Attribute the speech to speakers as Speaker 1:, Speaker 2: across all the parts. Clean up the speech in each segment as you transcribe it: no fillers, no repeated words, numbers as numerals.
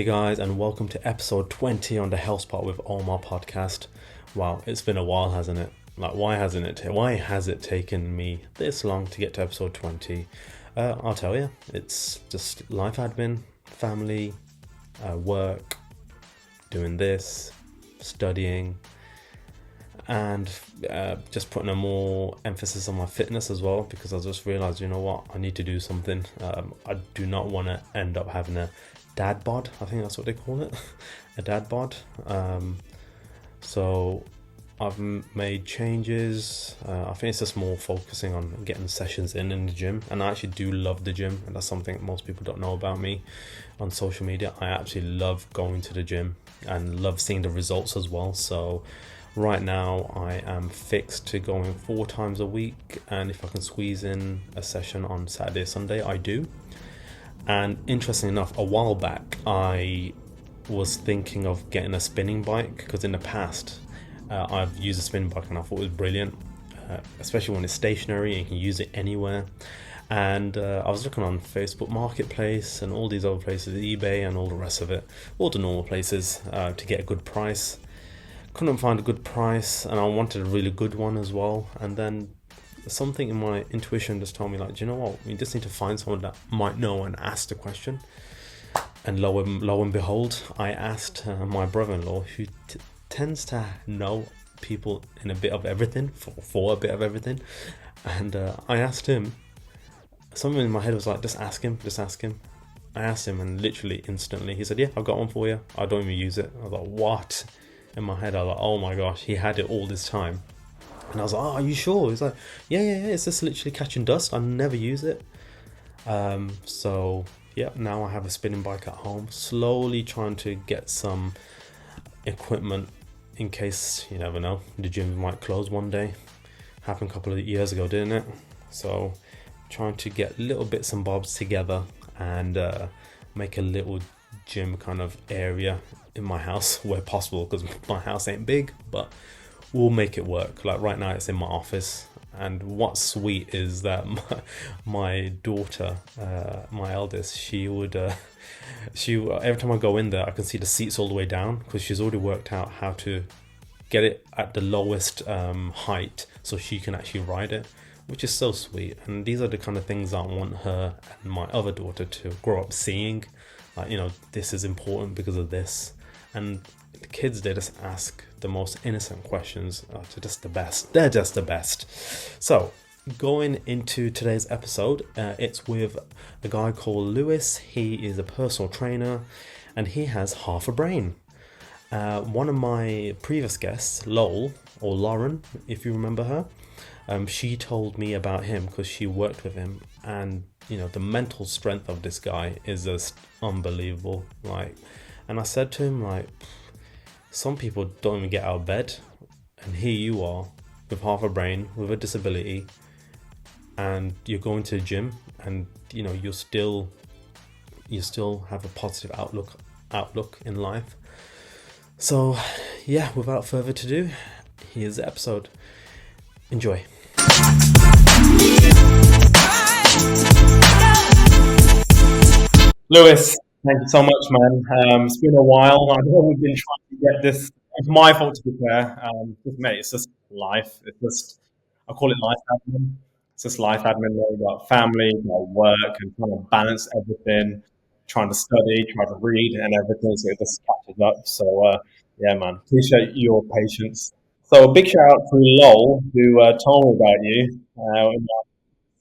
Speaker 1: Hey guys, and welcome to episode 20 on the Health Spot with Omar podcast. Wow, it's been a while, hasn't it? Like, why has it taken me this long to get to episode 20? I'll tell you, it's just life admin, family, work, doing this, studying, and just putting a more emphasis on my fitness as well, because I just realized, you know what, I need to do something. I do not want to end up having a dad bod. I think that's what they call it, a dad bod. So I've made changes. I think it's just more focusing on getting sessions in the gym, and I actually do love the gym, and that's something most people don't know about me on social media. I absolutely love going to the gym and love seeing the results as well. So right now I am fixed to going 4 times a week, and if I can squeeze in a session on Saturday, Sunday, I do. And interesting enough, a while back I was thinking of getting a spinning bike, because in the past I've used a spinning bike and I thought it was brilliant, especially when it's stationary and you can use it anywhere. And I was looking on Facebook Marketplace and all these other places, eBay and all the rest of it, all the normal places, to get a good price. Couldn't find a good price, and I wanted a really good one as well. And then something in my intuition just told me, like, do you know what, we just need to find someone that might know and ask the question. And lo and behold, I asked my brother-in-law, who tends to know people in a bit of everything, for a bit of everything. And I asked him, something in my head was like, just ask him. I asked him, and literally instantly he said, yeah, I've got one for you. I don't even use it. I was like, what? In my head I was like, oh my gosh, he had it all this time. And I was like, oh, are you sure? He's like, yeah, it's just literally catching dust, I never use it. So yeah, now I have a spinning bike at home, slowly trying to get some equipment in case, you never know, the gym might close one day. Happened a couple of years ago, didn't it? So trying to get little bits and bobs together and make a little gym kind of area in my house where possible, because my house ain't big, but we'll make it work. Like right now it's in my office, and what's sweet is that my daughter, my eldest, she every time I go in there I can see the seats all the way down, because she's already worked out how to get it at the lowest height so she can actually ride it, which is so sweet. And these are the kind of things I want her and my other daughter to grow up seeing, like, you know, this is important because of this. And the kids, they just ask the most innocent questions. They're just the best. So going into today's episode, it's with a guy called Lewis. He is a personal trainer and he has half a brain. One of my previous guests, Lowell, or Lauren, if you remember her, she told me about him because she worked with him, and you know, the mental strength of this guy is just unbelievable. Like, and I said to him, like, some people don't even get out of bed, and here you are with half a brain, with a disability, and you're going to the gym, and you know, you still have a positive outlook in life. So yeah, without further ado, here's the episode. Enjoy. Lewis, thank you so much, man. It's been a while. I know we've been trying to get this. It's my fault, to be fair. Mate, it's just life. It's just, I call it life admin. It's just life admin. Where you got family, you got work, and trying to balance everything, trying to study, trying to read, and everything. So it just catches up. So yeah, man, appreciate your patience. So big shout out to Lowell, who told me about you.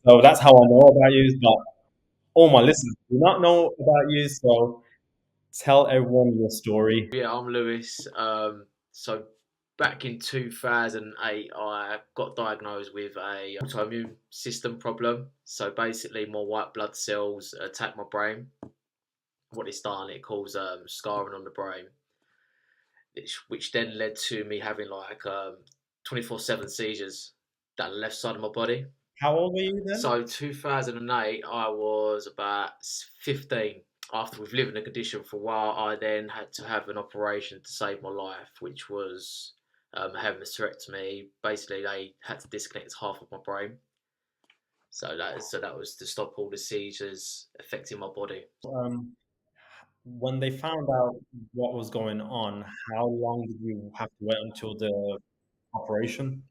Speaker 1: So that's how I know about you. But all my listeners do not know about you, so tell everyone your story.
Speaker 2: Yeah, I'm Lewis. So back in 2008, I got diagnosed with a autoimmune system problem. So basically, my white blood cells attack my brain. What it's done, it caused scarring on the brain, which then led to me having like 24/7 seizures down the left side of my body.
Speaker 1: How old were you then?
Speaker 2: So 2008, I was about 15. After we've lived in a condition for a while, I then had to have an operation to save my life, which was having a hysterectomy. Basically, they had to disconnect half of my brain. So that was to stop all the seizures affecting my body.
Speaker 1: Um,
Speaker 3: When they found out what was going on, how long did you have to wait until the operation?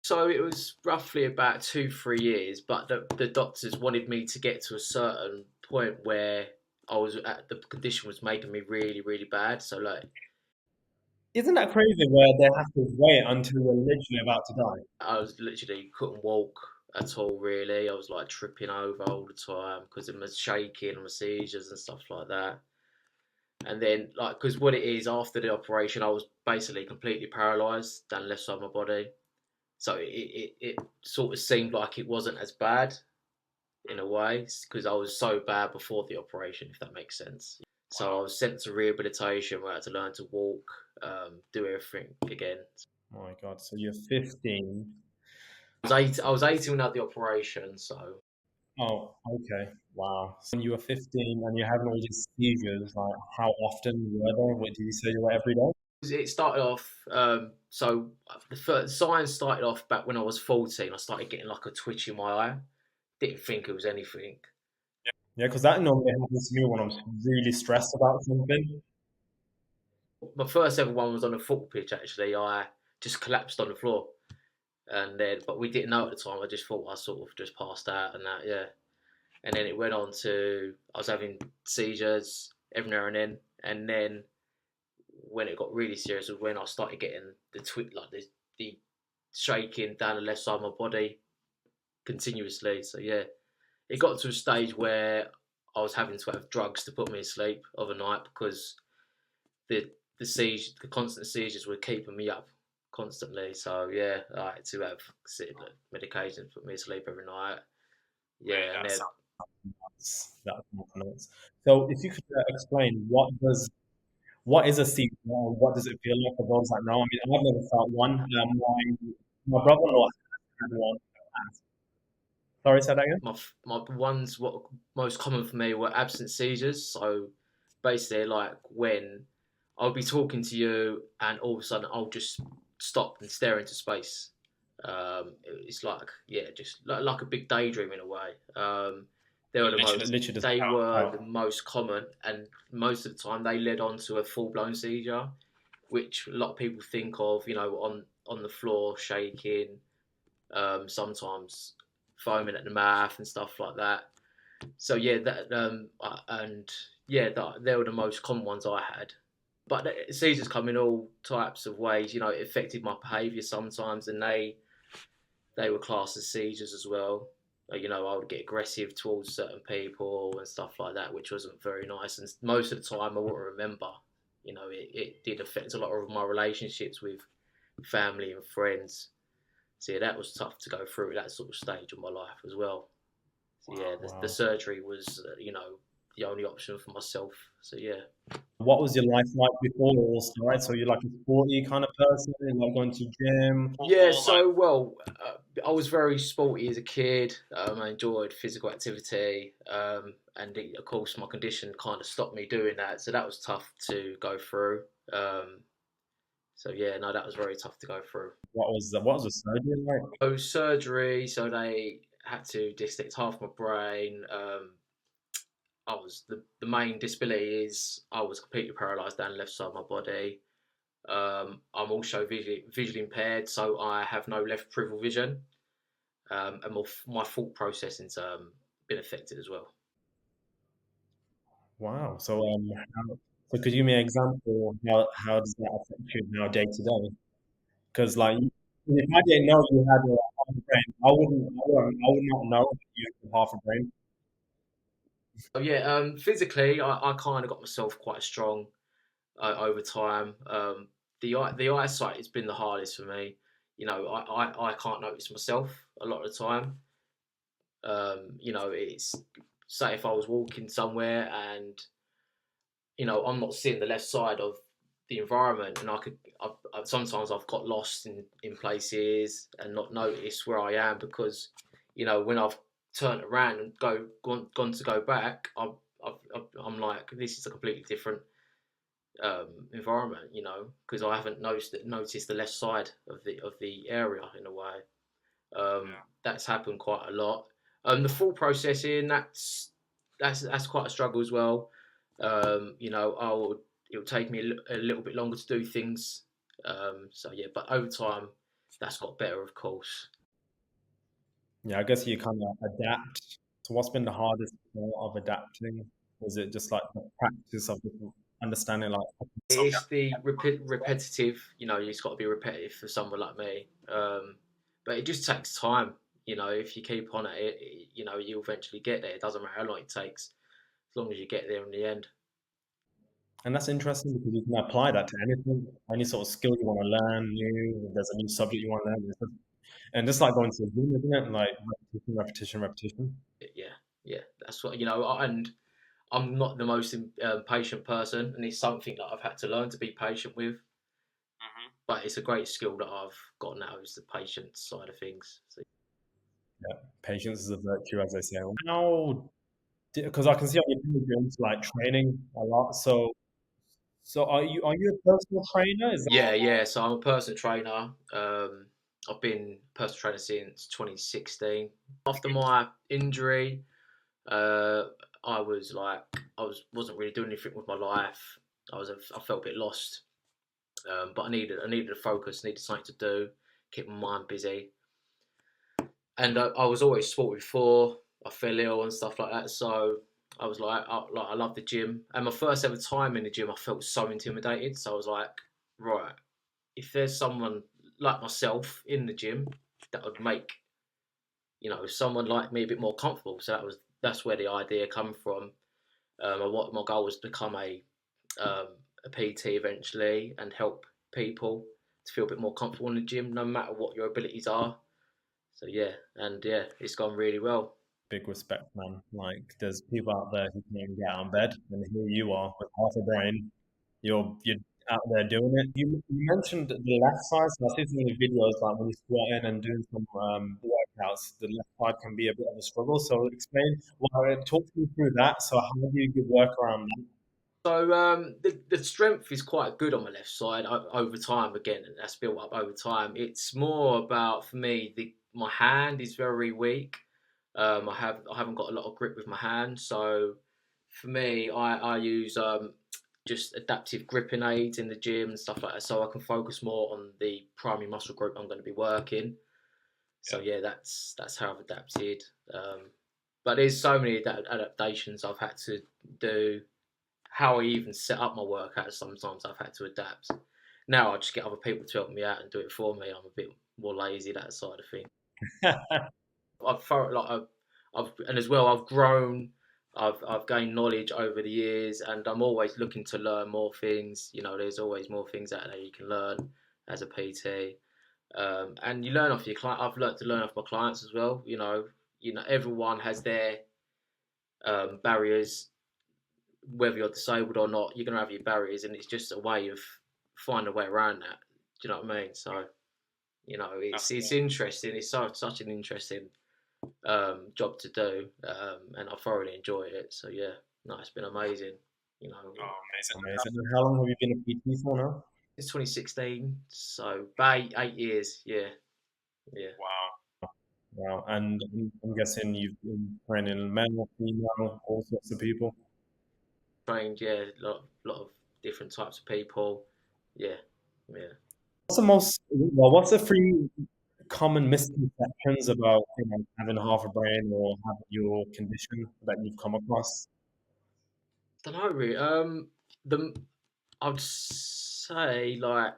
Speaker 2: So it was roughly about 2 3 years, but the doctors wanted me to get to a certain point where I was at the condition was making me really really bad. So like
Speaker 3: Isn't that crazy where they have to wait until you're literally about to die?
Speaker 2: I was literally couldn't walk at all. Really, I was like tripping over all the time because of my shaking and my seizures and stuff like that. And then like because what it is after the operation, I was basically completely paralysed down the left side of my body. So it sort of seemed like it wasn't as bad in a way because I was so bad before the operation, if that makes sense. So I was sent to rehabilitation where I had to learn to walk, do everything again.
Speaker 3: Oh my God, so you're 15.
Speaker 2: I was 18 when I had the operation, so
Speaker 3: Oh, okay. Wow. So when you were 15 and you're having all these seizures, like how often were they? What did you say you were every day?
Speaker 2: it started off. So the first signs started off back when I was 14. I started getting like a twitch in my eye. Didn't think it was anything.
Speaker 3: Yeah, because that normally happens to me when I'm really stressed about something.
Speaker 2: My first ever one was on a football pitch. Actually, I just collapsed on the floor, and then but we didn't know at the time. I just thought I sort of just passed out and that. Yeah, and then it went on to I was having seizures every now and then when it got really serious was when I started getting the like the shaking down the left side of my body continuously. So yeah, it got to a stage where I was having to have drugs to put me to sleep overnight because the the constant seizures were keeping me up constantly. So yeah, I had to have medication to put me to sleep every night.
Speaker 3: Mate,
Speaker 2: Yeah, and
Speaker 3: that
Speaker 2: then
Speaker 3: sounds nuts. That sounds nuts. So if you could explain what is a seizure and what does it feel like for those that know? I mean, I've never felt one. My brother-in-law had one. Sorry, say that again?
Speaker 2: my ones what most common for me were absent seizures. So basically, like when I'll be talking to you and all of a sudden I'll just stop and stare into space. It's like yeah, just like a big daydream in a way. They were the most
Speaker 3: Literally just
Speaker 2: they were the
Speaker 3: out.
Speaker 2: most common, and most of the time they led on to a full blown seizure, which a lot of people think of, on the floor shaking, sometimes foaming at the mouth and stuff like that. So yeah, that and yeah, they were the most common ones I had. But the seizures come in all types of ways. It affected my behaviour sometimes, and they were classed as seizures as well. I would get aggressive towards certain people and stuff like that, which wasn't very nice. And most of the time, I wouldn't remember. It did affect a lot of my relationships with family and friends. So yeah, that was tough to go through at that sort of stage of my life as well. So yeah, the
Speaker 3: Wow.
Speaker 2: surgery was, the only option for myself. So yeah.
Speaker 3: What was your life like before it all started? So you're like a sporty kind of person, you like going to gym,
Speaker 2: Yeah,
Speaker 3: football, like
Speaker 2: so well, I was very sporty as a kid. I enjoyed physical activity, and of course, my condition kind of stopped me doing that. So that was tough to go through. Um, so yeah, no, that was very tough to go through.
Speaker 3: what was the surgery like?
Speaker 2: So surgery, so they had to dissect half my brain. The main disability is I was completely paralysed down the left side of my body. I'm also visually impaired, so I have no left peripheral vision, and my thought processing's been affected as well.
Speaker 3: Wow. So could you give me an example of how does that affect you now day to day? Because like if I didn't know you had a half a brain, I would not know that you had half a brain.
Speaker 2: So yeah, physically, I kind of got myself quite strong over time. The eyesight has been the hardest for me. I can't notice myself a lot of the time. It's say if I was walking somewhere and I'm not seeing the left side of the environment, and sometimes I've got lost in places and not noticed where I am because when I've turned around and gone to go back, I'm like this is a completely different environment, because I haven't noticed the left side of the area in a way. That's happened quite a lot. The full processing that's quite a struggle as well. It'll take me a little bit longer to do things. So yeah, but over time, that's got better, of course.
Speaker 3: Yeah, I guess you kind of adapt. So what's been the hardest part of adapting? Is it just like the practice of understanding like
Speaker 2: It's the repetitive. You just got to be repetitive for someone like me. But it just takes time. If you keep on at it, you'll eventually get there. It doesn't matter how long it takes, as long as you get there in the end.
Speaker 3: and that's interesting because you can apply that to anything, any sort of skill you want to learn new. If there's a new subject you want to learn, and just like going to the gym, isn't it? Like repetition, repetition, repetition.
Speaker 2: Yeah, yeah, that's what and I'm not the most patient person, and it's something that I've had to learn to be patient with. But it's a great skill that I've got now is the patience side of things. So,
Speaker 3: Yeah, patience is a virtue, as they say. How? Because I can see on your page you're into like training a lot. So are you a personal trainer? Is that
Speaker 2: yeah, yeah. So I'm a personal trainer. I've been personal trainer since 2016. After my injury, uh, I wasn't really doing anything with my life. I felt a bit lost, but I needed a focus, needed something to do, keep my mind busy. And I was always sport before. I fell ill and stuff like that. So I was I love the gym. And my first ever time in the gym, I felt so intimidated. So I was like, right, if there's someone like myself in the gym, that would make someone like me a bit more comfortable. So that's where the idea come from. What my goal was to become a PT eventually and help people to feel a bit more comfortable in the gym, no matter what your abilities are. So yeah, and yeah, it's gone really well.
Speaker 3: big respect, man? Like there's people out there who can't even get out of bed, and here you are with half a brain. You're out there doing it. You mentioned the left side. So I see some of the videos like when you're squatting and doing some workouts. The left side can be a bit of a struggle. So explain. Well, talk me through that. So how do you work around that?
Speaker 2: So the strength is quite good on my left side over time. Again, that's built up over time. It's more about for me my hand is very weak. I haven't got a lot of grip with my hand, so for me, I use just adaptive gripping aids in the gym and stuff like that, so I can focus more on the primary muscle group I'm going to be working. So yeah, that's how I've adapted. But there's so many adaptations I've had to do. How I even set up my workouts, sometimes I've had to adapt. Now I just get other people to help me out and do it for me. I'm a bit more lazy that side of things. I've felt like and as well I've grown. I've gained knowledge over the years, and I'm always looking to learn more things. There's always more things out there you can learn as a PT, and you learn off your client. I've learned to learn off my clients as well. Everyone has their barriers, whether you're disabled or not. You're gonna have your barriers, and it's just a way of finding a way around that. Do you know what I mean? So it's interesting. It's such an interesting job to do, and I thoroughly enjoy it. So yeah, no, it's been amazing. You know,
Speaker 3: Amazing. And how long have you been a PT for now?
Speaker 2: it's 2016, so about 8 years. Yeah, yeah.
Speaker 3: Wow. And I'm guessing you've been training male, female, all sorts of people.
Speaker 2: Trained, yeah, lot of different types of people. Yeah, yeah.
Speaker 3: What's the three common misconceptions about having half a brain or having your condition that you've come across?
Speaker 2: Don't know really. The I'd say like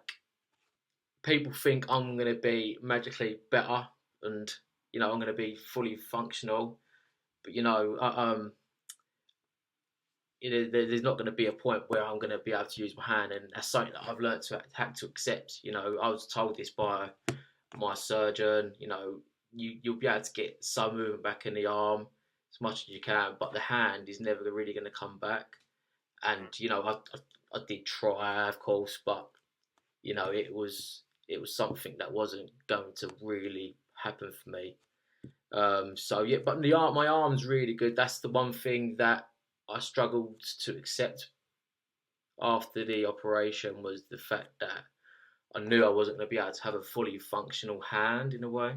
Speaker 2: people think I'm gonna be magically better and I'm gonna be fully functional, but there's not going to be a point where I'm going to be able to use my hand, and that's something that I've learned to have to accept. I was told this by my surgeon. You'll be able to get some movement back in the arm as much as you can, but the hand is never really going to come back. And I did try, of course, but it was something that wasn't going to really happen for me. So yeah, but my arm's really good. That's the one thing that I struggled to accept after the operation was the fact that I knew I wasn't going to be able to have a fully functional hand in a way.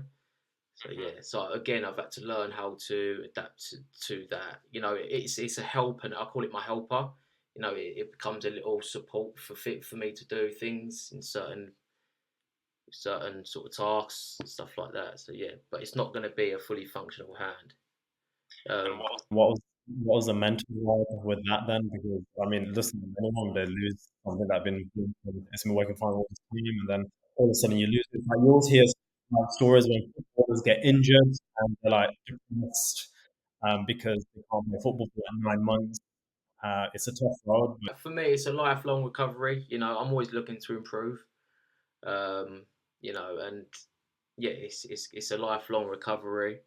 Speaker 2: So yeah, so again, I've had to learn how to adapt to that. It's a help, and I call it my helper. it becomes a little support for me to do things in certain sort of tasks and stuff like that. So yeah, but it's not going to be a fully functional hand.
Speaker 3: And what was the mental role with that then? Because I mean, listen, anyone they lose something that been it's been working fine all the time, and then all of a sudden you lose it. Like you always hear stories when footballers get injured and they're like depressed because they can't play football for like 9 months. It's a tough road, but
Speaker 2: For me, it's a lifelong recovery. I'm always looking to improve. Um, and yeah, it's a lifelong recovery.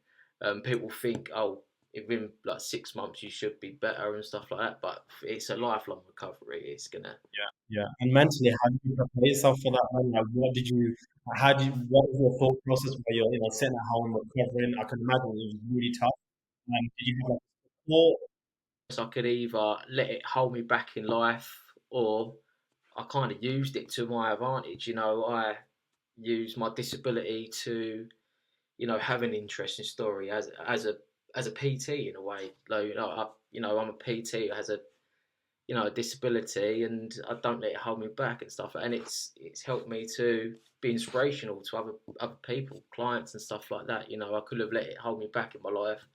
Speaker 2: People think, oh, within like 6 months you should be better and stuff like that, but it's a lifelong recovery. It's gonna.
Speaker 3: yeah. And mentally, how did you prepare yourself for that? Man? Like, what was your thought process where you're, sitting at home recovering? I can imagine it was really tough. Did you have like support?
Speaker 2: So I could either let it hold me back in life, or I kind of used it to my advantage. I used my disability to, have an interesting story as a PT in a way. Like, I'm a PT who has a disability, and I don't let it hold me back and stuff. And it's helped me to be inspirational to other people, clients and stuff like that. I could have let it hold me back in my life,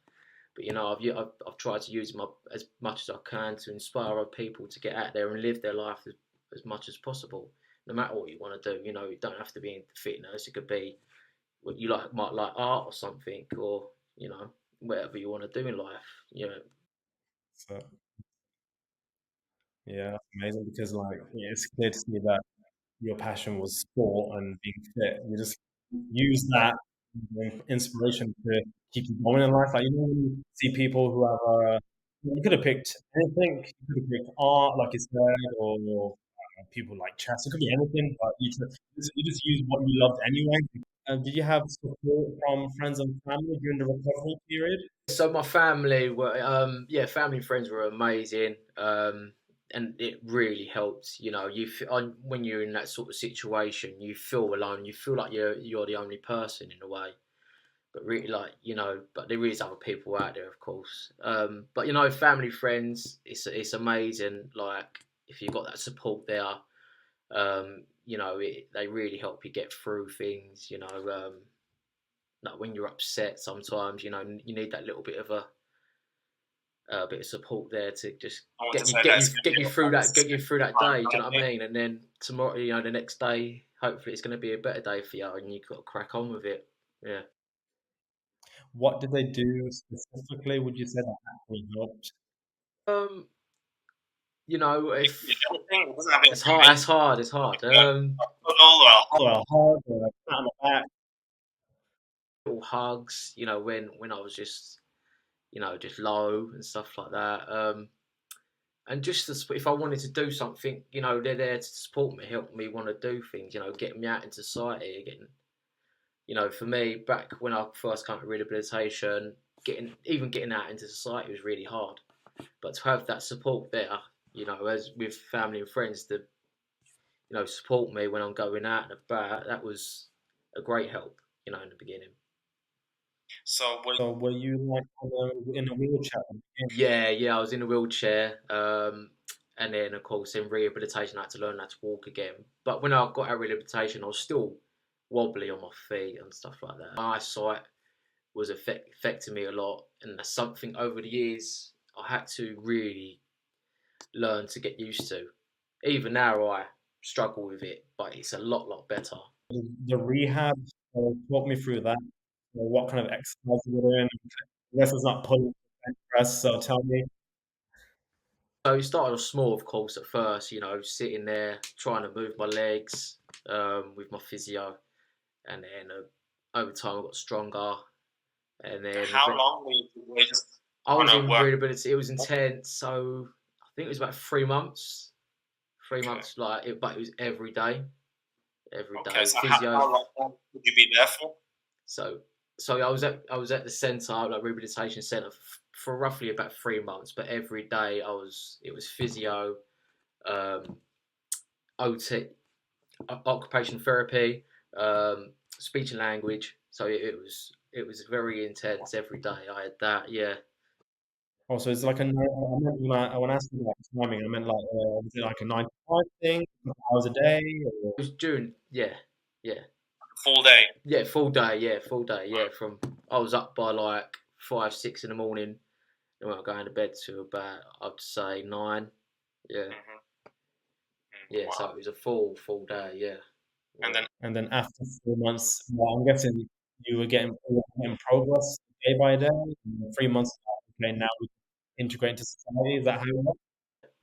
Speaker 2: but I've tried to use as much as I can to inspire other people to get out there and live their life as much as possible. No matter what you want to do, you don't have to be into fitness. It could be what you might like art or something, or whatever you want to do in life.
Speaker 3: So yeah, that's amazing because like it's clear to see that your passion was sport and being fit. You just use that inspiration to keep you going in life. Like when you see people who have you could have picked anything. You could have picked art, like you said, or people like chess. It could be anything, but you just use what you loved anyway. Did you have support from friends and family during the recovery period?
Speaker 2: So my family were, family and friends were amazing, and it really helped. When you're in that sort of situation, you feel alone. You feel like you're the only person in a way. But really, like but there is other people out there, of course. But family, friends, it's amazing. Like if you've got that support there, they really help you get through things. Like when you're upset, sometimes you need that little bit of support there to just get you through that day. Do you know what I mean? And then tomorrow, the next day, hopefully it's going to be a better day for you, and you've got to crack on with it. Yeah.
Speaker 3: What did they do specifically? Would you say that actually helped?
Speaker 2: Um, if
Speaker 3: It doesn't have
Speaker 2: it's hard, it's hard, it's hard.
Speaker 3: Or a hug or a pat on the back.
Speaker 2: Little hugs, when I was just low and stuff like that. And just if I wanted to do something, they're there to support me, help me want to do things, get me out into society again. For me, back when I first came to rehabilitation, getting out into society was really hard. But to have that support there, as with family and friends to, support me when I'm going out and about, that was a great help, in the beginning.
Speaker 3: So were you like in a wheelchair?
Speaker 2: Yeah, I was in a wheelchair. And then, of course, in rehabilitation, I had to learn how to walk again. But when I got out of rehabilitation, I was still wobbly on my feet and stuff like that. My eyesight was affecting me a lot, and that's something over the years I had to really learn to get used to. Even now, I struggle with it, but it's a lot better.
Speaker 3: The rehab, talk me through that. What kind of exercise you were doing? I guess it's not pulling bench press, so tell me.
Speaker 2: So it started off small, of course, at first, sitting there trying to move my legs with my physio, and then over time I got stronger, and then
Speaker 3: How long were you just
Speaker 2: I
Speaker 3: on
Speaker 2: was
Speaker 3: a
Speaker 2: in
Speaker 3: work?
Speaker 2: rehabilitation. It was intense, so I think it was about 3 months. Three
Speaker 3: Okay.
Speaker 2: months, but it was every
Speaker 3: Okay.
Speaker 2: day
Speaker 3: So
Speaker 2: physio.
Speaker 3: how long would you be there for?
Speaker 2: So so I was at the centre, like rehabilitation centre, for roughly about 3 months. But every day it was physio, um, OT, occupational therapy, speech and language. So it was very intense every day. I had that, yeah.
Speaker 3: Oh, so it's like a I meant when I asked you about timing, I meant like was it like a 9 to 5 thing, hours a day, or
Speaker 2: It was during, yeah, yeah.
Speaker 3: full day?
Speaker 2: Yeah, full day. Yeah, full day. Yeah, from I was up by like 5, 6 in the morning, and when I going to bed to about I'd say 9. Yeah, yeah. So
Speaker 3: Wow.
Speaker 2: it was a full day. Yeah,
Speaker 3: And
Speaker 2: yeah.
Speaker 3: then after 4 months, well, I'm guessing you were getting progress day by day. And 3 months, okay, now we integrate into society. Is that how it works?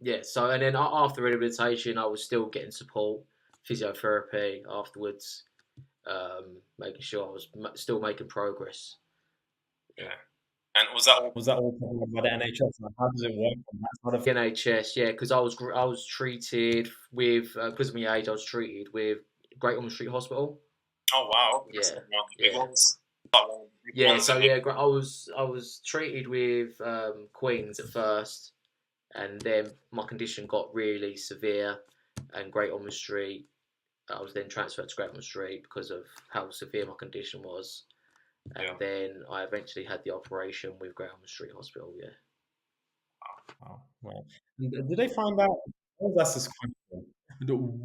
Speaker 2: Yeah. So and then after rehabilitation, I was still getting support, physiotherapy afterwards, making sure I was still making progress. Yeah.
Speaker 3: And was that all covered by the NHS? Like, how does it work on that sort of?
Speaker 2: The NHS, yeah, because I was treated with because of my age, I was treated with Great Ormond Street Hospital.
Speaker 3: Oh wow, that's
Speaker 2: Yeah,
Speaker 3: like one of the big
Speaker 2: yeah,
Speaker 3: ones. Like one of the big
Speaker 2: yeah.
Speaker 3: ones
Speaker 2: So
Speaker 3: in
Speaker 2: yeah, I was treated with Queens at first, and then my condition got really severe, and Great Ormond Street. I was then transferred to Great Ormond Street because of how severe my condition was, and
Speaker 3: Yeah.
Speaker 2: then I eventually had the operation with Great Ormond Street Hospital. Yeah.
Speaker 3: Wow. Wow. And did they find out? I was asked this question.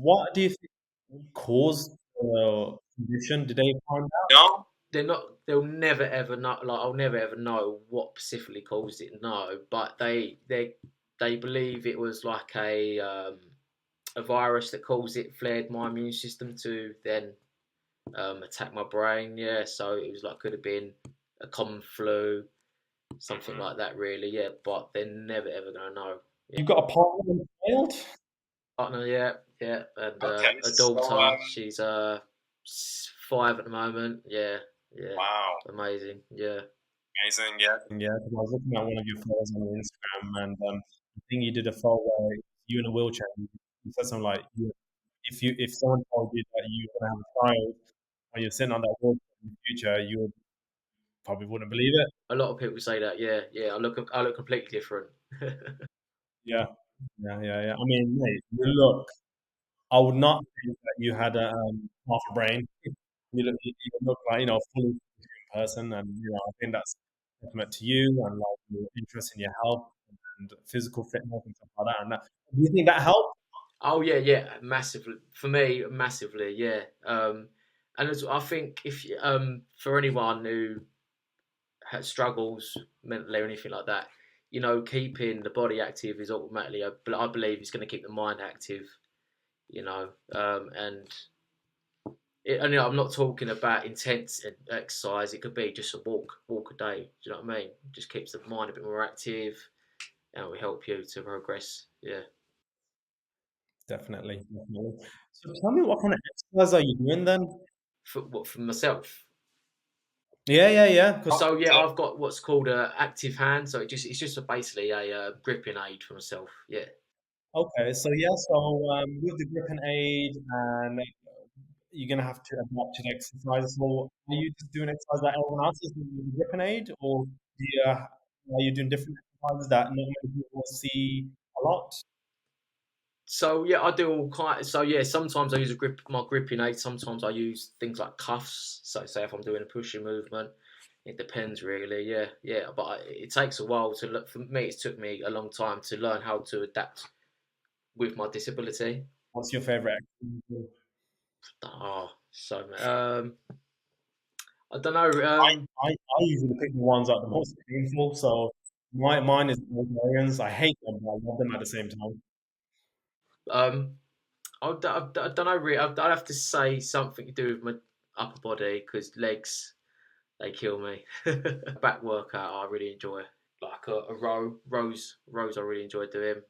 Speaker 3: What do you think caused the condition? Did they find out? No.
Speaker 2: They're not. They'll never ever know. Like I'll never ever know what specifically caused it. No, but they believe it was like a virus that caused it. Flared my immune system to then attack my brain. Yeah, so it was like could have been a common flu, something like that. Really. Yeah, but they're never ever gonna know. Yeah.
Speaker 3: You got a partner in the field?
Speaker 2: Partner. Yeah, yeah, and
Speaker 3: Okay,
Speaker 2: a
Speaker 3: so
Speaker 2: daughter. She's 5 at the moment. Yeah, yeah.
Speaker 3: wow,
Speaker 2: Amazing. Yeah.
Speaker 3: amazing, yeah. Yeah, 'cause I was looking at one of your photos on Instagram, and I think you did a photo where you in a wheelchair. You said something like, if someone told you that you were gonna have a child when you're sitting on that wheelchair in the future, you would probably wouldn't believe it.
Speaker 2: A lot of people say that. Yeah, yeah. I look completely different.
Speaker 3: Yeah, yeah. I mean, mate, you look. I would not think that you had a half a brain. You look like a fully human person, and I think that's testament to you and like your interest in your health and physical fitness and stuff like that. And that, do you think that helped?
Speaker 2: Oh yeah, yeah. Massively for me, massively. Yeah. And as I think if for anyone who has struggles mentally or anything like that, keeping the body active is automatically. I believe is going to keep the mind active. And I'm not talking about intense exercise. It could be just a walk a day. Do you know what I mean? Just keeps the mind a bit more active, and it will help you to progress. Yeah.
Speaker 3: Definitely, definitely. So tell me, what kind of exercise are you doing then?
Speaker 2: For myself.
Speaker 3: Yeah. 'Cause
Speaker 2: So yeah, I've got what's called a active hand. So it's just basically a gripping aid for myself. Yeah.
Speaker 3: okay, so yeah, so with the grip and aid, and you're gonna have to adapt to the exercise. So are you just doing exercise that everyone else is doing with the grip and aid, or are you doing different exercises that normally people see a lot?
Speaker 2: So yeah, I do all kind. So yeah, sometimes I use my gripping aid. Sometimes I use things like cuffs. So say if I'm doing a pushing movement, it depends really. Yeah, yeah. But it takes a while to look. For me, it took me a long time to learn how to adapt with my disability.
Speaker 3: What's your favorite activity?
Speaker 2: Oh, so I don't know.
Speaker 3: I usually pick the ones that are the most painful. So mine is Bulgarians. I hate them, but I love them at the same time.
Speaker 2: Um, I don't know really. I'd have to say something to do with my upper body because legs they kill me. Back workout I really enjoy, like a rows I really enjoy doing.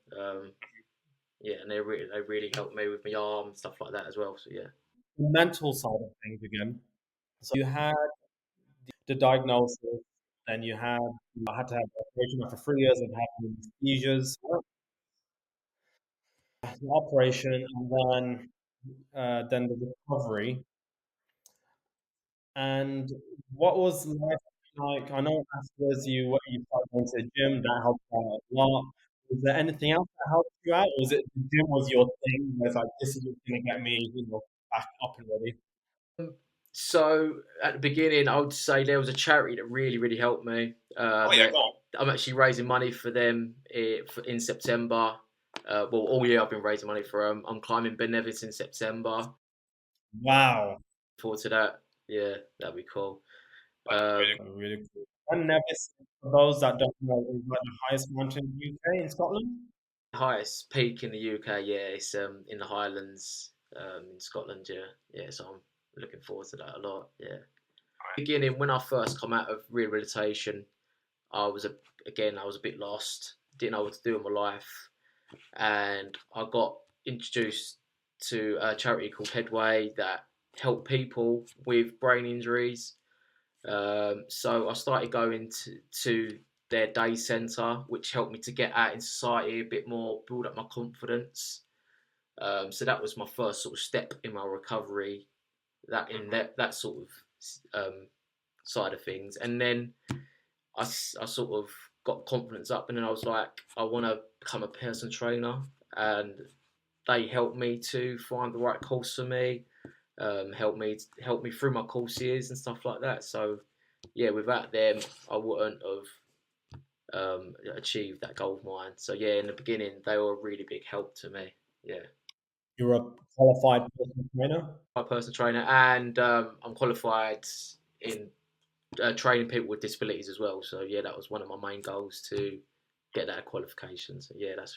Speaker 2: Yeah, and they really help me with my arm and stuff like that as well. So yeah.
Speaker 3: The mental side of things again. So you had the diagnosis, then I had to have the operation after 3 years of having seizures, the operation, and then the recovery. And what was life like? I know afterwards you started going to the gym, that helped out a lot. Was there anything else that helped you out? Or was it the gym was your thing? Where it's like this is what's gonna get me, back up and ready.
Speaker 2: So at the beginning, I would say there was a charity that really helped me.
Speaker 3: Oh yeah, go on.
Speaker 2: I'm actually raising money for them in September. Well, all year I've been raising money for them. I'm climbing Ben Nevis in September.
Speaker 3: Wow.
Speaker 2: Forward to that. Yeah, that'd be cool.
Speaker 3: Really cool. And Nevis, for those that don't know, is like the highest mountain in the UK in Scotland.
Speaker 2: Highest peak in the UK, yeah, it's in the Highlands in Scotland, yeah. Yeah, so I'm looking forward to that a lot, yeah. Beginning, when I first come out of rehabilitation, I was I was a bit lost, didn't know what to do with my life, and I got introduced to a charity called Headway that help people with brain injuries. So I started going to their day centre, which helped me to get out in society a bit more, build up my confidence. So that was my first sort of step in my recovery, that sort of side of things. And then I sort of got confidence up, and then I was like, I want to become a personal trainer, and they helped me to find the right course for me, help me through my courses and stuff like that. So yeah, without them, I wouldn't have achieved that goal of mine. So yeah, in the beginning, they were a really big help to me. Yeah,
Speaker 3: You're a qualified personal trainer.
Speaker 2: my personal trainer, and I'm qualified in training people with disabilities as well. So yeah, that was one of my main goals to get that qualification. So yeah, that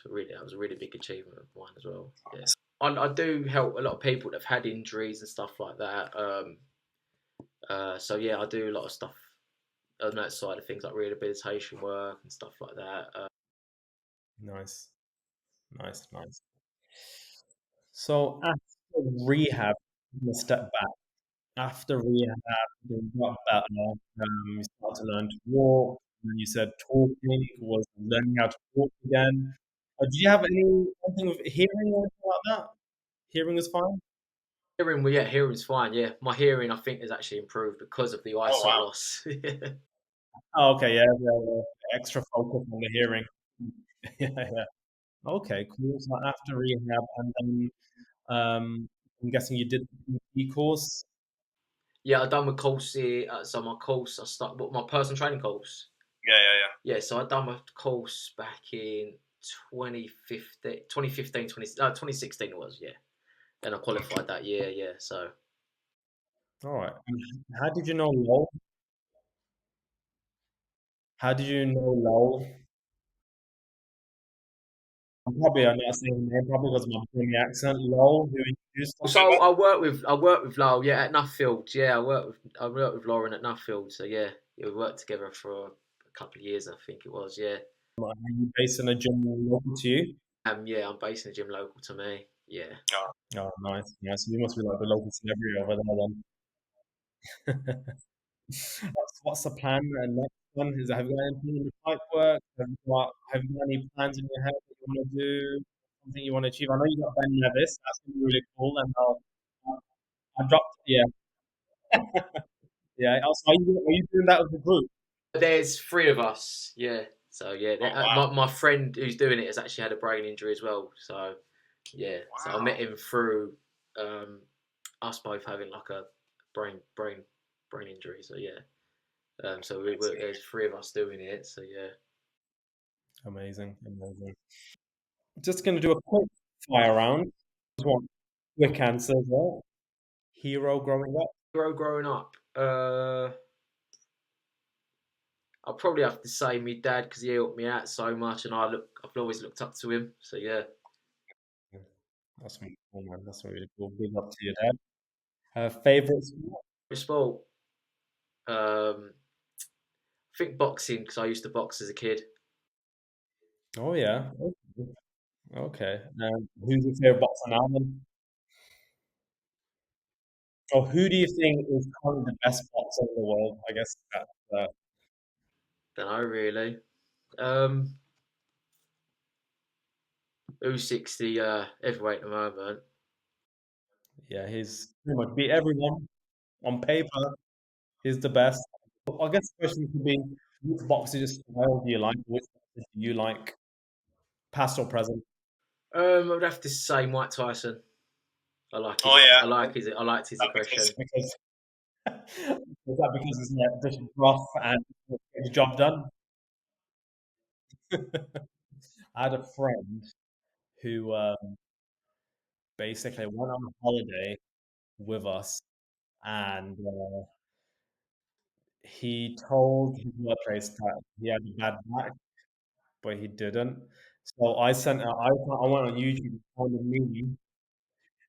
Speaker 2: was a really big achievement of mine as well. Yeah, I do help a lot of people that have had injuries and stuff like that. So yeah, I do a lot of stuff on that side of things, like rehabilitation work and stuff like that.
Speaker 3: Nice, nice. So after rehab, a step back. After rehab, you got better. You started to learn to walk. And you said talking was learning how to talk again. Did you have anything with hearing or anything like that? Hearing is fine.
Speaker 2: Hearing, well, yeah, hearing's fine. Yeah, my hearing, I think, has actually improved because of the eyesight loss.
Speaker 3: Oh, okay, yeah, extra focus on the hearing. Yeah. Okay, cool. So after rehab, and then I'm guessing you did the E course.
Speaker 2: Yeah, I done my course here. So my course, I started my personal training course. Yeah, so I done my course back in 2016 it was, yeah. Then I qualified that year, yeah. So
Speaker 3: All right. And how did you know Lowell? How did you know Lowell? I'm not saying the name probably because of my British accent. Lowell, who introduced us.
Speaker 2: so I worked with Lowell, yeah, at Nuffield. Yeah, I worked with Lauren at Nuffield. So yeah, we worked together for a couple of years, I think it was, yeah.
Speaker 3: Are you based in a gym local to you?
Speaker 2: Yeah, I'm based in a gym local to me. Yeah.
Speaker 3: Oh, nice. You must be like the local celebrity over there then. What's the plan? And next one is, have you got anything in the pipe work? Have you got any plans in your head that you want to do? Something you want to achieve? I know you got Ben Nevis. That's gonna be really cool. And I dropped, yeah, yeah. Also, are you doing that with the group?
Speaker 2: There's three of us. Yeah. So yeah, my friend who's doing it has actually had a brain injury as well. So yeah. So I met him through us both having like a brain injury. So yeah. So there's three of us doing it. So yeah.
Speaker 3: Amazing. Just gonna do a quick fire round. Just want quick answers. Right? Hero growing up.
Speaker 2: Growing up, I'll probably have to say my dad because he helped me out so much, and I've always looked up to him. So yeah.
Speaker 3: That's really cool, man. That's really cool. Big up to your dad. Favorite sport?
Speaker 2: Sport. Um, I think boxing because I used to box as a kid.
Speaker 3: Oh yeah. Okay. Who's your favorite boxer now then? Or who do you think is currently the best boxer in the world? I guess that's
Speaker 2: Don't know really. Who's 60 heavyweight at the moment?
Speaker 3: yeah, he's pretty much beat everyone on paper. He's the best. I guess the question could be, which boxer style do you like? Which boxer do you like, past or present?
Speaker 2: I'd have to say Mike Tyson. I liked his aggression.
Speaker 3: Because is that because it's just rough and get the job done? I had a friend who basically went on holiday with us, and he told his workplace that he had a bad back, but he didn't. So I went on YouTube and found a meme,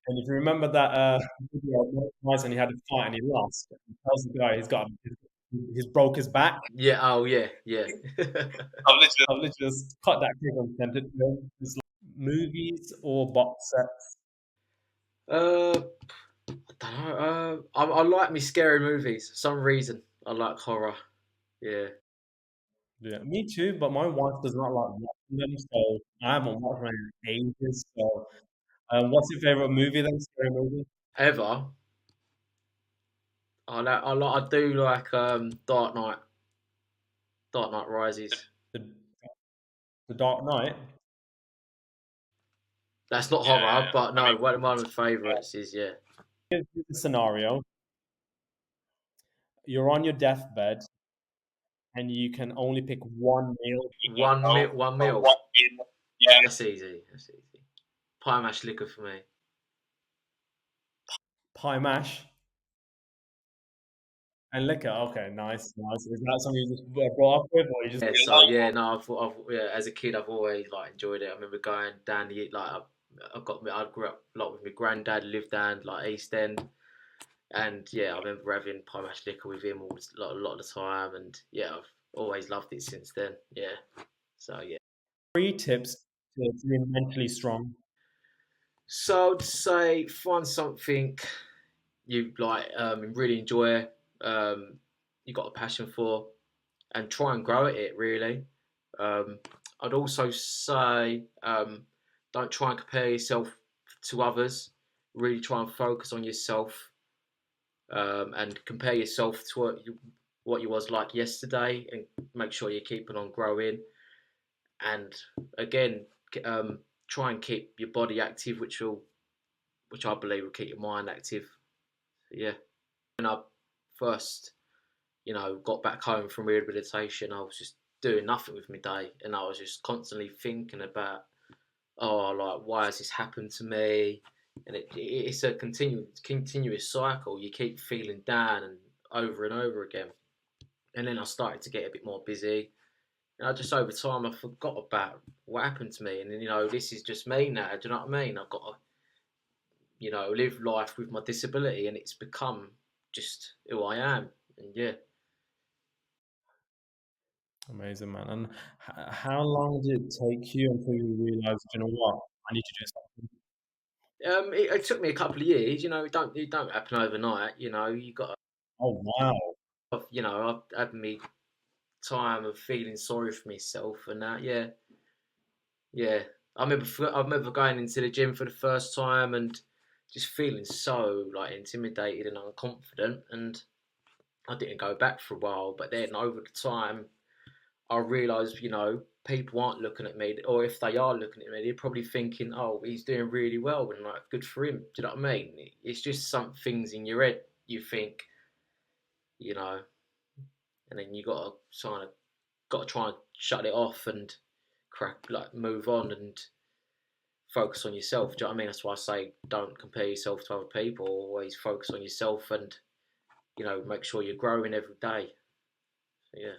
Speaker 3: and if you remember that video of Mike Tyson, he had a fight and he lost. He tells the guy he's broke his back.
Speaker 2: Yeah. Oh yeah. Yeah.
Speaker 3: I've literally just cut that clip and sent it to him. It's like movies or box sets.
Speaker 2: uh, I don't know. I like me scary movies. For some reason, I like horror. Yeah.
Speaker 3: Yeah, me too, but my wife does not like watching them, so I haven't watched them in ages. So, what's your favorite movie then? Scary movie?
Speaker 2: Ever. I do like Dark Knight. Dark Knight Rises.
Speaker 3: The, the Dark Knight.
Speaker 2: That's not horror, but no, one of my favourites is yeah.
Speaker 3: Here's the scenario: you're on your deathbed, and you can only pick one meal to eat.
Speaker 2: One meal.
Speaker 3: What meal? Yeah.
Speaker 2: That's easy. That's easy. Pie mash liquor for me.
Speaker 3: Pie mash and liquor. Okay, nice, nice. Is that something you just brought up with, or you just?
Speaker 2: Yeah, so yeah, no, yeah, as a kid, I've always like enjoyed it. I remember going down the like, I grew up a lot with my granddad, lived down like East End, and yeah, I remember having pie mash liquor with him a lot of the time, and yeah, I've always loved it since then. Yeah, so yeah.
Speaker 3: 3 tips to be mentally strong.
Speaker 2: So I'd say find something you like, really enjoy, you got a passion for, and try and grow at it really. Um, I'd also say don't try and compare yourself to others. Really try and focus on yourself, and compare yourself to what you was like yesterday, and make sure you're keeping on growing. And again, try and keep your body active, which I believe will keep your mind active. Yeah. When I first, got back home from rehabilitation, I was just doing nothing with my day, and I was just constantly thinking about, oh, like why has this happened to me? And it's a continuous cycle. You keep feeling down and over again. And then I started to get a bit more busy, and I just over time I forgot about what happened to me. And then this is just me now. Do you know what I mean? I've got to live life with my disability, and it's become just who I am. And yeah.
Speaker 3: Amazing, man. And how long did it take you until you realized, you know what, I need to do something?
Speaker 2: It took me a couple of years. It don't happen overnight. You got
Speaker 3: Oh, wow.
Speaker 2: to, I've had me time of feeling sorry for myself, and that. Yeah, yeah. I remember going into the gym for the first time and just feeling so like intimidated and unconfident, and I didn't go back for a while. But then over the time, I realised, people aren't looking at me, or if they are looking at me, they're probably thinking, "Oh, he's doing really well," and like, good for him. Do you know what I mean? It's just some things in your head you think, you know, and then you got to try and shut it off and move on and focus on yourself. Do you know what I mean? That's why I say don't compare yourself to other people. Always focus on yourself, and make sure you're growing every day. So, yeah.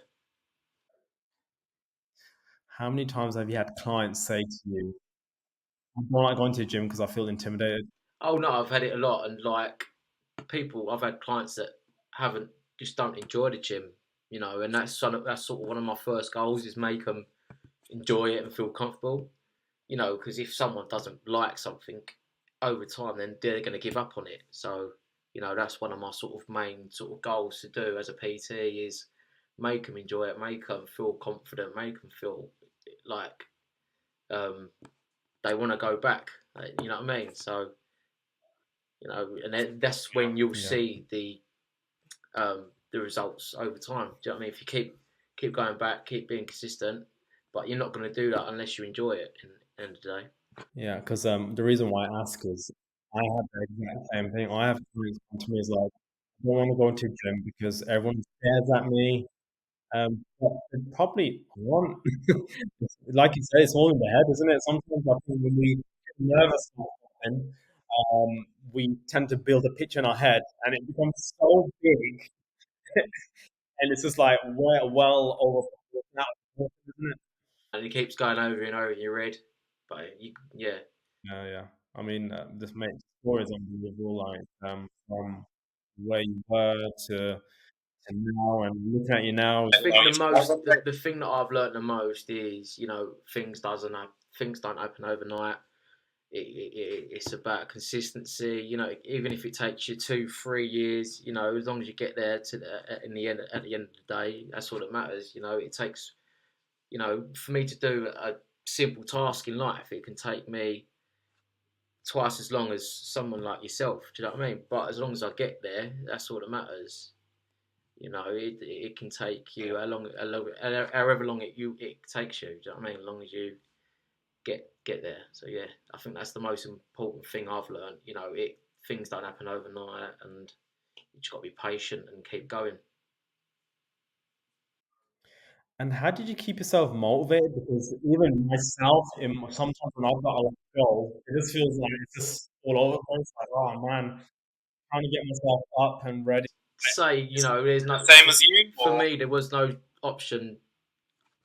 Speaker 3: How many times have you had clients say to you, I don't like going to the gym because I feel intimidated?
Speaker 2: Oh no, I've had it a lot, and like I've had clients that haven't just don't enjoy the gym, and that's sort of one of my first goals is make them enjoy it and feel comfortable, because if someone doesn't like something over time, then they're going to give up on it. So, that's one of my sort of main sort of goals to do as a PT is make them enjoy it, make them feel confident, make them feel like um, they want to go back. You know what I mean? So, and that's when you'll
Speaker 3: Yeah.
Speaker 2: see the results over time. Do you know what I mean? If you keep going back, keep being consistent, but you're not going to do that unless you enjoy it. In the end of the day.
Speaker 3: Yeah, because the reason why I ask is I have the exact same thing. I have clients come to me as like, I don't want to go into gym because everyone stares at me. But it probably aren't. Like you say, it's all in the head, isn't it? Sometimes I think when we get nervous about something, we tend to build a picture in our head, and it becomes so big, and it's just like well over now, isn't it?
Speaker 2: And it keeps going over and over in your head. But yeah.
Speaker 3: Yeah, yeah. I mean, this makes stories unbelievable. Like from where you were to now, and looking at you now.
Speaker 2: I think the thing that I've learned the most is, things don't happen overnight. It's about consistency. Even if it takes you 2 3 years, as long as you get there in the end, at the end of the day, that's all that matters. It takes, for me to do a simple task in life, it can take me twice as long as someone like yourself. Do you know what I mean? But as long as I get there, that's all that matters. It can take you however long it takes you. Do you know what I mean? As long as you get there. So yeah, I think that's the most important thing I've learned. Things don't happen overnight, and you just got to be patient and keep going.
Speaker 3: And how did you keep yourself motivated? Because even myself, sometimes when I've got a goal, it just feels like it's just all over the place. Like, oh man, trying to get myself up and ready.
Speaker 2: Say, there's no
Speaker 3: Same as you,
Speaker 2: for
Speaker 3: or
Speaker 2: me. There was no option.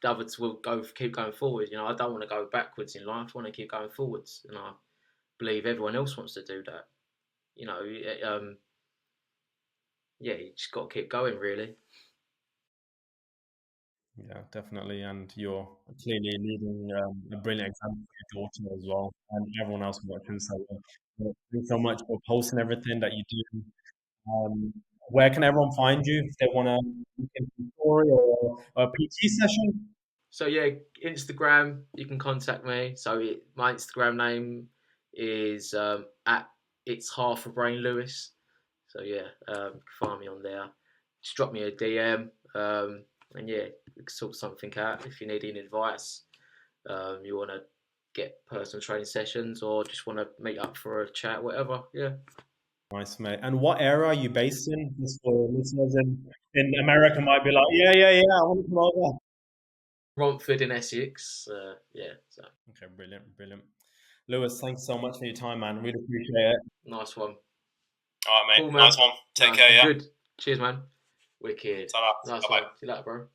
Speaker 2: The others will keep going forward. I don't want to go backwards in life. I want to keep going forwards, and I believe everyone else wants to do that. Yeah, you just got to keep going, really.
Speaker 3: yeah, definitely. And you're clearly leading a brilliant example for your daughter as well, and everyone else watching. So, thank you so much for posting everything that you do. Um, where can everyone find you if they want to look into a story or a PT session?
Speaker 2: So yeah, Instagram, you can contact me. So my Instagram name is at it's half a brain Lewis. So yeah, you can find me on there. Just drop me a DM, and yeah, we can sort something out if you need any advice. You want to get personal training sessions, or just want to meet up for a chat, whatever. Yeah.
Speaker 3: Nice, mate. And what area are you based in? Just for listeners in America might be like, yeah, yeah, yeah, I want to come over.
Speaker 2: Romford in Essex. Yeah. So
Speaker 3: Okay, brilliant, brilliant. Lewis, thanks so much for your time, man. Really appreciate it.
Speaker 2: nice one.
Speaker 3: All right, mate.
Speaker 2: Cool, man.
Speaker 3: Nice one. Take
Speaker 2: Nice
Speaker 3: care,
Speaker 2: one.
Speaker 3: yeah.
Speaker 2: Good. Cheers, man. Wicked.
Speaker 3: Ta-ra.
Speaker 2: Nice
Speaker 3: Bye-bye.
Speaker 2: one. See you later, bro.